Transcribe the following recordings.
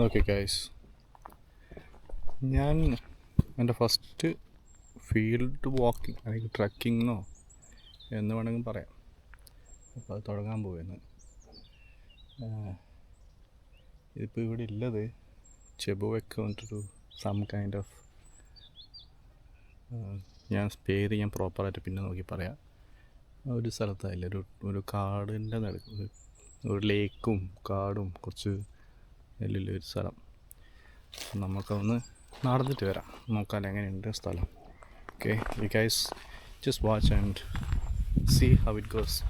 Okay guys, ഞാൻ എൻ്റെ first field walking അല്ലെങ്കിൽ ട്രക്കിങ്ങോ എന്ന് വേണമെങ്കിൽ പറയാം. അപ്പോൾ അത് തുടങ്ങാൻ പോവുകയാണ്. ഇതിപ്പോൾ ഇവിടെ ഉള്ളത് ചെബുവൊക്കെ വന്നിട്ടൊരു സം കൈൻഡ് ഓഫ്, ഞാൻ പേര് ഞാൻ പ്രോപ്പറായിട്ട് പിന്നെ നോക്കി പറയാം. ഒരു സ്ഥലത്തായില്ല, ഒരു കാടിൻ്റെ നടുക്ക് ഒരു ലേക്കും കാടും കുറച്ച് വലിയൊരു സ്ഥലം. നമുക്കൊന്ന് നടന്നിട്ട് വരാം, നോക്കാൻ എങ്ങനെയുണ്ട് സ്ഥലം. Okay, you guys just watch and see how it goes.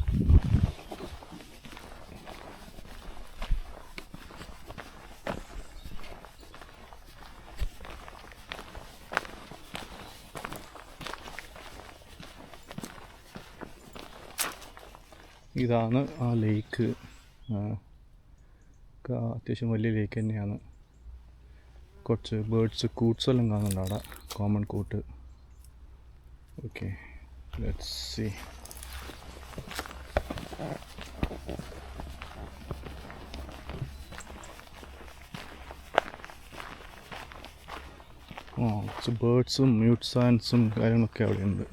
ഇതാണ് ആ ലേക്ക്. അത്യാവശ്യം വലിയ ലേക്ക് തന്നെയാണ്. കുറച്ച് ബേർഡ്സ് കൂട്ട്സ് എല്ലാം കാണുന്നുണ്ട് അവിടെ, common coot. Okay, let's see. കുറച്ച് ബേർഡ്സും മ്യൂട്ട് സാൻസും കാര്യങ്ങളൊക്കെ അവിടെ ഉണ്ട്.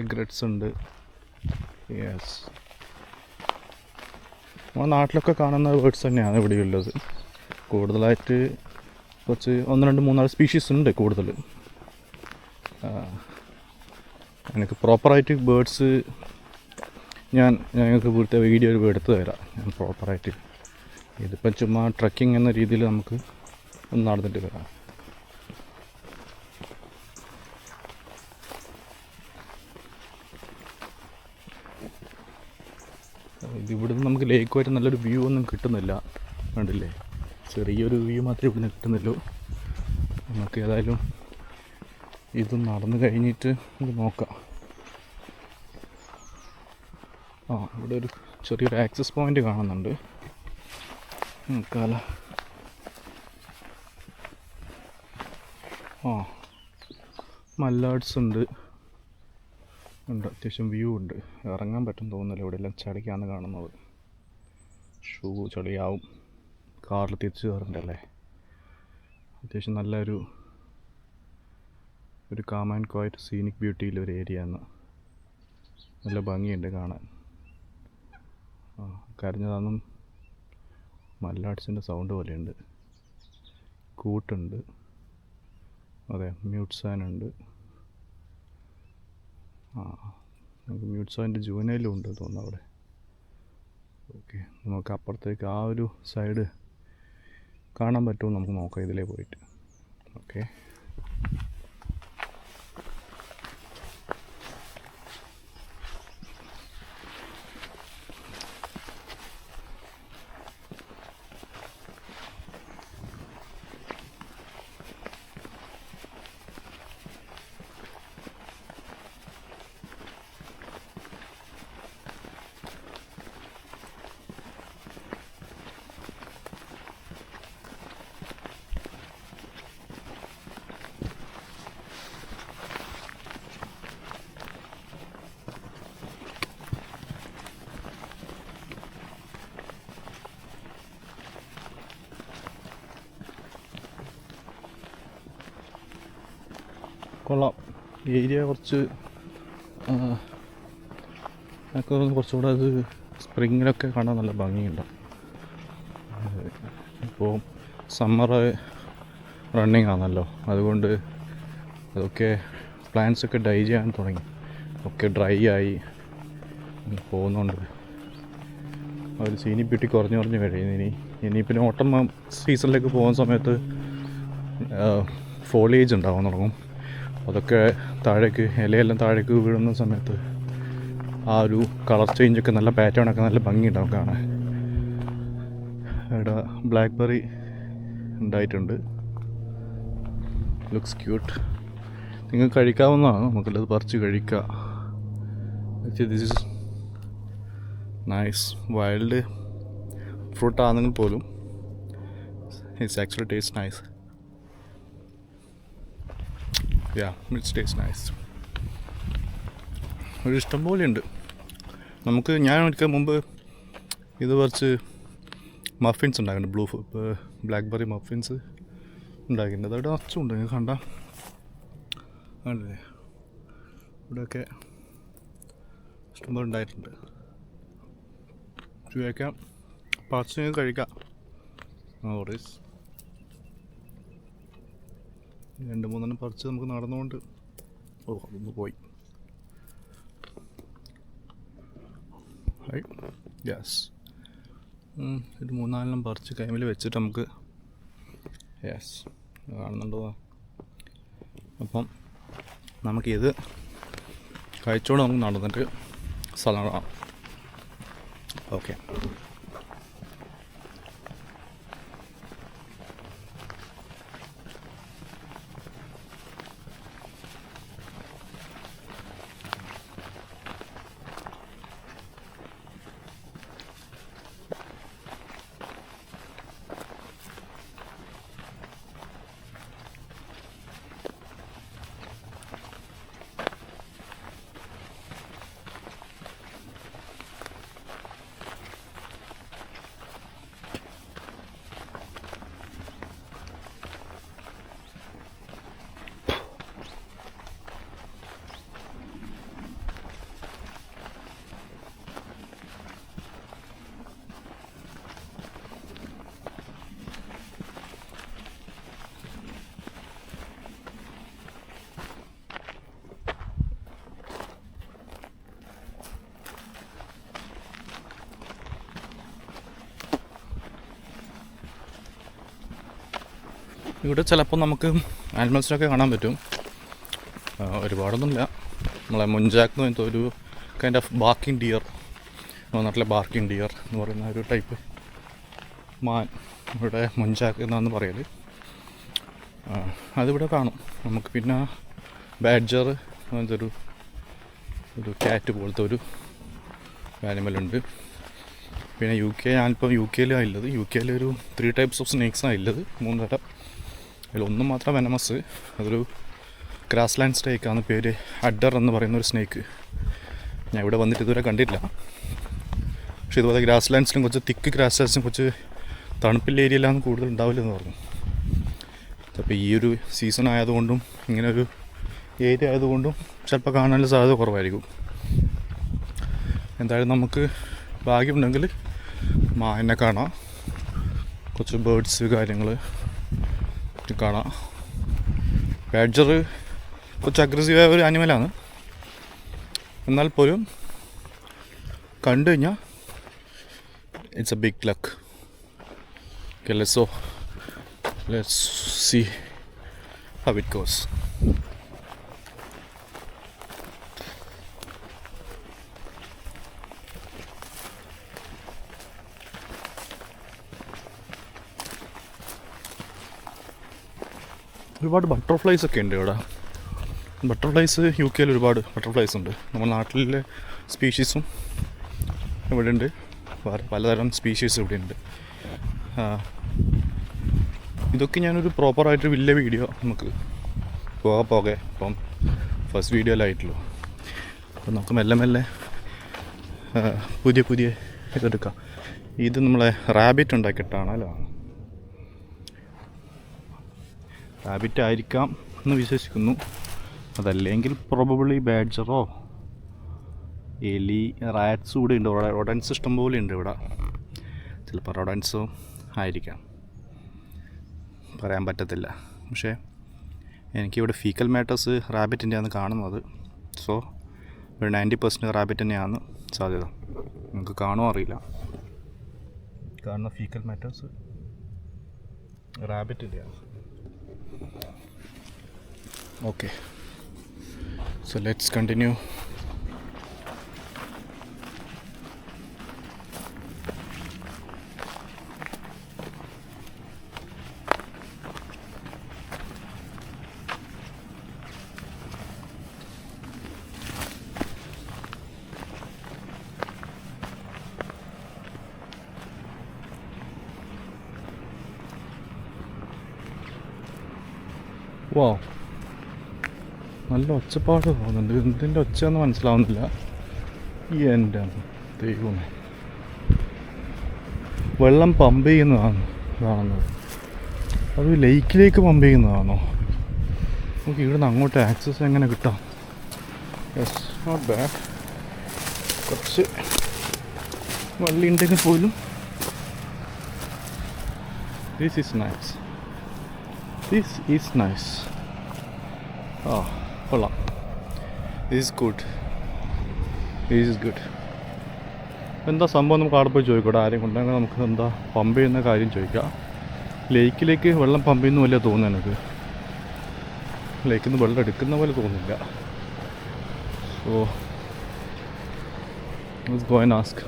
എഗ്രറ്റ്സ് ഉണ്ട്. യെസ്, നമ്മുടെ നാട്ടിലൊക്കെ കാണുന്ന ബേർഡ്സ് തന്നെയാണ് ഇവിടെയുള്ളത്. കൂടുതലായിട്ട് കുറച്ച് 1, 2, 3 സ്പീഷീസ് ഉണ്ട് കൂടുതൽ. എനിക്ക് പ്രോപ്പറായിട്ട് ബേർഡ്സ് ഞങ്ങൾക്ക് ഇവിടുത്തെ വീഡിയോ എടുത്ത് തരാം ഞാൻ പ്രോപ്പറായിട്ട്. ഇതിപ്പം ചുമ്മാ ട്രക്കിംഗ് എന്ന രീതിയിൽ നമുക്ക് ഒന്ന് നടന്നിട്ട് വരാം. ഇതിവിടുന്ന് നമുക്ക് ലേക്കുമായിട്ട് നല്ലൊരു വ്യൂ ഒന്നും കിട്ടുന്നില്ല, കണ്ടില്ലേ? ചെറിയൊരു വ്യൂ മാത്രമേ ഇവിടുന്ന് കിട്ടുന്നുള്ളൂ. നമുക്ക് ഏതായാലും ഇത് നടന്നു കഴിഞ്ഞിട്ട് നമുക്ക് നോക്കാം. ഇവിടെ ഒരു ചെറിയൊരു ആക്സസ് പോയിൻ്റ് കാണുന്നുണ്ട്. നോക്കാമല്ലോ. മല്ലാഡ്സ് ഉണ്ട്, അത്യാവശ്യം വ്യൂ ഉണ്ട്. ഇറങ്ങാൻ പറ്റും തോന്നുന്നില്ല, ഇവിടെ എല്ലാം ചളിക്കാണ് കാണുന്നത്. ഷൂ ചളിയാവും, കാറിൽ തിരിച്ച് കയറണ്ടല്ലേ. അത്യാവശ്യം നല്ലൊരു കാം ആൻഡ് ക്വയറ്റ് സീനിക് ബ്യൂട്ടിയിലൊരു ഏരിയ ആണ്. നല്ല ഭംഗിയുണ്ട് കാണാൻ. കരഞ്ഞതാണെന്നും മല്ലാഡ്സിൻ്റെ സൗണ്ട് പോലെയുണ്ട്. കൂട്ടുണ്ട്, അതെ, മ്യൂട്ട് സാനുണ്ട്. നമുക്ക് മ്യൂട്ട് സാൻ്റെ ജൂനയിലും ഉണ്ട് തോന്നുന്നു അവിടെ. ഓക്കെ, നമുക്ക് അപ്പുറത്തേക്ക് ആ ഒരു സൈഡ് കാണാൻ പറ്റുമോ നമുക്ക് നോക്കാം ഇതിലേ പോയിട്ട്. ഓക്കെ, കൊള്ളാം. ഏരിയ കുറച്ച് കുറച്ചുകൂടെ അത് സ്പ്രിങ്ങിലൊക്കെ കാണാൻ നല്ല ഭംഗിയുണ്ട്. ഇപ്പോൾ സമ്മർ റണ്ണിങ് ആണല്ലോ, അതുകൊണ്ട് അതൊക്കെ പ്ലാന്റ്സൊക്കെ ഡൈ ചെയ്യാൻ തുടങ്ങി, ഒക്കെ ഡ്രൈ ആയി പോകുന്നുണ്ട്. ഒരു സീനിക് ബ്യൂട്ടി കുറഞ്ഞ് കഴിയും. ഇനി പിന്നെ ഓട്ടം സീസണിലേക്ക് പോകുന്ന സമയത്ത് ഫോളിയേജ് ഉണ്ടാവാൻ തുടങ്ങും. അതൊക്കെ താഴേക്ക്, ഇലയെല്ലാം താഴേക്ക് വീഴുന്ന സമയത്ത് ആ ഒരു കളർ ചേഞ്ചൊക്കെ, നല്ല പാറ്റേണൊക്കെ നല്ല ഭംഗിയുണ്ടാവും കാണാൻ. ഇവിടെ ബ്ലാക്ക്ബെറി ഉണ്ടായിട്ടുണ്ട്, ലുക്സ് ക്യൂട്ട്. നിങ്ങൾക്ക് കഴിക്കാവുന്നതാണ്, നമുക്കല്ലത് പറിച്ച് കഴിക്കാം. This is nice. Wild fruit ആണെങ്കിൽ പോലും it's actually taste nice. It's taste nice. ഒരു ഇഷ്ടം പോലെ ഉണ്ട്. ഞാൻ ഒരിക്കൽ മുമ്പ് ഇത് പറിച്ച് മഫിൻസ് ഉണ്ടാക്കുന്നുണ്ട്, ബ്ലാക്ക്ബെറി മഫിൻസ് ഉണ്ടാക്കിയിട്ടുണ്ട്. അതവിടെ നിറച്ചുണ്ട്, നിങ്ങൾ കണ്ട കണ്ടില്ലേ, ഇവിടെയൊക്കെ ഇഷ്ടംപോലെ ഉണ്ടായിട്ടുണ്ട്. കഴിക്കാം, പറിച്ച് കഴിക്കാം. ഓറീസ് 2-3 പറിച്ച് നമുക്ക് നടന്നുകൊണ്ട് അതൊന്ന് പോയി. യെസ്, ഒരു 3-4 പറിച്ച് കൈമിൽ വെച്ചിട്ട് നമുക്ക് യെസ് കാണുന്നുണ്ടോ. അപ്പം നമുക്കിത് കഴിച്ചോണ്ട് നമുക്ക് നടന്നിട്ട് സ്ഥലം കാണാം. ഓക്കെ, ഇവിടെ ചിലപ്പോൾ നമുക്ക് ആനിമൽസിനൊക്കെ കാണാൻ പറ്റും. ഒരുപാടൊന്നുമില്ല. നമ്മളെ മുഞ്ചാക്ക് എന്ന് പറയുന്ന ഒരു കൈൻഡ് ഓഫ് ബാർക്കിംഗ് ഡിയർ, നാട്ടിലെ ബാർക്കിംഗ് ഡിയർ എന്ന് പറയുന്ന ഒരു ടൈപ്പ് മാൻ, ഇവിടെ മുഞ്ചാക്ക് എന്നാണ് പറയൽ. അതിവിടെ കാണും നമുക്ക്. പിന്നെ ബാഡ്ജർ അങ്ങനത്തെ ഒരു ക്യാറ്റ് പോലത്തെ ഒരു ആനിമലുണ്ട്. പിന്നെ ഞാനിപ്പോൾ യു കെയിലാണ് ഉള്ളത്. യു കെയിലൊരു 3 ടൈപ്സ് ഓഫ് സ്നേക്സാണ് ഉള്ളത്, 3 തരം. അതിലൊന്നും മാത്രം വെനമസ്, അതൊരു ഗ്രാസ് ലാൻഡ് സ്നേക്കാണ് പേര്. അഡർ എന്ന് പറയുന്ന ഒരു സ്നേക്ക് ഞാൻ ഇവിടെ വന്നിട്ട് ഇതുവരെ കണ്ടിട്ടില്ല. പക്ഷേ ഇതുപോലെ ഗ്രാസ് ലാൻഡ്സിലും കുറച്ച് തിക്ക് ഗ്രാസ് ലാൻഡ്സിലും കുറച്ച് തണുപ്പില്ല ഏരിയയിലാണ് കൂടുതൽ ഉണ്ടാവില്ലെന്ന് പറഞ്ഞു. അപ്പോൾ ഈ ഒരു സീസൺ ആയതുകൊണ്ടും ഇങ്ങനൊരു ഏരിയ ആയതുകൊണ്ടും ചിലപ്പോൾ കാണാനുള്ള സാധ്യത കുറവായിരിക്കും. എന്തായാലും നമുക്ക് ഭാഗ്യമുണ്ടെങ്കിൽ മാനിനെ കാണാം, കുറച്ച് ബേർഡ്സ് കാര്യങ്ങൾ കാണാം. ബാഡ്ജർ കുറച്ച് അഗ്രസീവായ ഒരു ആനിമലാണ്, എന്നാൽ പോലും കണ്ടു കഴിഞ്ഞാൽ it's a big luck. Okay, let's see how it goes. ഒരുപാട് ബട്ടർഫ്ലൈസ് ഒക്കെ ഉണ്ട് ഇവിടെ. ബട്ടർഫ്ലൈസ് യു കെയിൽ ഒരുപാട് ബട്ടർഫ്ലൈസ് ഉണ്ട്. നമ്മുടെ നാട്ടിലെ സ്പീഷീസും ഇവിടെ ഉണ്ട്, പലതരം സ്പീഷീസ് ഇവിടെ ഉണ്ട്. ഇതൊക്കെ ഞാനൊരു പ്രോപ്പറായിട്ട് വലിയ വീഡിയോ നമുക്ക് പോകെ ഇപ്പം ഫസ്റ്റ് വീഡിയോയിലായിട്ടുള്ളൂ. അപ്പം നമുക്ക് മെല്ലെ മെല്ലെ പുതിയ ഇതെടുക്കാം. ഇത് നമ്മളെ റാബിറ്റ് ഉണ്ടാക്കിയിട്ടാണല്ലോ, റാബിറ്റ് ആയിരിക്കാം എന്ന് വിശ്വസിക്കുന്നു. അതല്ലെങ്കിൽ പ്രോബബിളി ബാഡ്ജറോ എലി, റാറ്റ്സ് കൂടെ ഉണ്ട്. റോഡൻസ് ഇഷ്ടം പോലെ ഉണ്ട് ഇവിടെ. ചിലപ്പോൾ റോഡൻസും ആയിരിക്കാം, പറയാൻ പറ്റത്തില്ല. പക്ഷേ എനിക്കിവിടെ ഫീക്കൽ മാറ്റേഴ്സ് റാബിറ്റിൻ്റെയാണ് കാണുന്നത്. സോ ഒരു 90% റാബിറ്റ് തന്നെയാണ് സാധ്യത. നമുക്ക് കാണുമോ അറിയില്ല. കാണുന്ന ഫീക്കൽ മാറ്റേഴ്സ് റാബിറ്റിൻ്റെയാണ്. Okay, so let's continue. Wow, നല്ല ഒച്ചപ്പാട് തോന്നുന്നുണ്ട്. എന്തിൻ്റെ ഒച്ചയെന്ന് മനസ്സിലാവുന്നില്ല. എൻ്റെ ദൈവമേ, വെള്ളം പമ്പ് ചെയ്യുന്നതാണ് കാണുന്നത്. അത് ലേക്കിലേക്ക് പമ്പ് ചെയ്യുന്നതാണോ? നമുക്ക് ഇവിടുന്ന് അങ്ങോട്ട് ആക്സസ് എങ്ങനെ കിട്ടാം? Yes, not bad. കുറച്ച് വള്ളി ഉണ്ടെങ്കിൽ പോലും this is nice. This is nice. ആ കൊള്ളാം. This is good. This is good. എന്താ സംഭവം നമുക്ക് അവിടെ പോയി ചോദിക്കൂടെ ആരെയും കൊണ്ടെങ്കിൽ നമുക്ക് എന്താ പമ്പ് ചെയ്യുന്ന കാര്യം ചോദിക്കാം. ലേക്കിലേക്ക് വെള്ളം പമ്പ് ചെയ്യുന്ന പോലെ തോന്നുന്നു എനിക്ക്. ലേക്കിൽ നിന്ന് വെള്ളം എടുക്കുന്ന പോലെ തോന്നുന്നില്ല. So let's go and ask.